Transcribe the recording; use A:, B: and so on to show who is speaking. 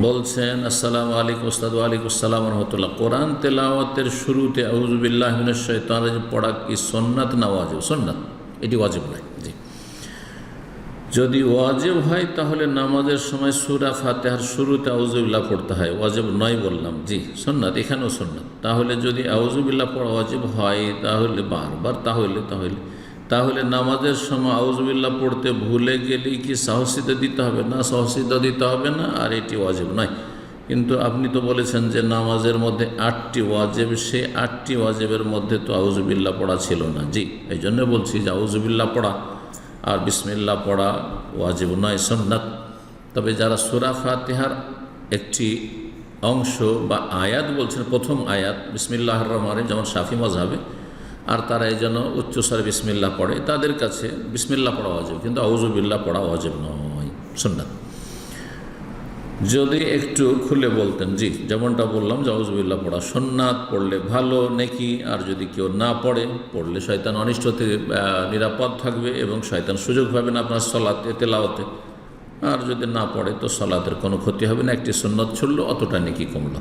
A: বলছেন আসসালামু আলাইকুম ওস্তাদ। ওয়ালাইকুম আসসালাম রহমতুল্লাহ। কোরআন তেলাওয়াতের শুরুতে আউযু বিল্লাহি মিনাশ শাইতানির রাজিম পড়া কি সুন্নাত না ওয়াজিব? সুন্নাত, এটি ওয়াজিব নয়। জি, যদি ওয়াজিব হয় তাহলে নামাজের সময় সূরা ফাতিহার শুরুতে আউযু বিল্লাহ পড়তে হয়, ওয়াজিব নয় বললাম। জি, সুন্নাত, এখানেও সুন্নাত। তাহলে যদি আউযু বিল্লাহ পড়া ওয়াজিব হয় তাহলে বারবার তাহলে নামাজের সময় আউযু বিল্লাহ পড়তে ভুলে গেলেই কি সাহসিদা দিতে হবে? না, সাহসিদা দিতে হবে না, আর এটি ওয়াজিব নয়। কিন্তু আপনি তো বলেছেন যে নামাজের মধ্যে 8টি ওয়াজিব, সেই 8টি ওয়াজিবের মধ্যে তো আউযু বিল্লাহ পড়া ছিল না। জি, এই জন্য বলছি যে আউযু বিল্লাহ পড়া আর বিসমিল্লাহ পড়া ওয়াজিব নয়, সুন্নাত। তবে যারা সূরা ফাতিহার একটি অংশ বা আয়াত বলছেন, প্রথম আয়াত বিসমিল্লাহির রহমানির রহিম, যেমন শাফি মাযহাবে, আর তারা এই জন্য উচ্চস্বরে বিসমিল্লাহ পড়ে, তাদের কাছে বিসমিল্লাহ পড়া ওয়াজিব, কিন্তু আউযু বিল্লাহ পড়া ওয়াজিব নয়, সুন্নাত। যদি একটু খুলে বলতেন। জি, যেমনটা বললাম যে আউযু বিল্লাহ পড়া সুন্নাত, পড়লে ভালো নেকি, আর যদি কেউ না পড়লে শয়তান অনিষ্ট থেকে নিরাপদ থাকবে এবং শয়তান সুযোগ পাবে না আপনার সলাতে, তেলাওয়াতে। আর যদি না পড়ে তো সলাতের কোনো ক্ষতি হবে না, একটি সুন্নত ছুড়লো, অতটা নেকি কমলো।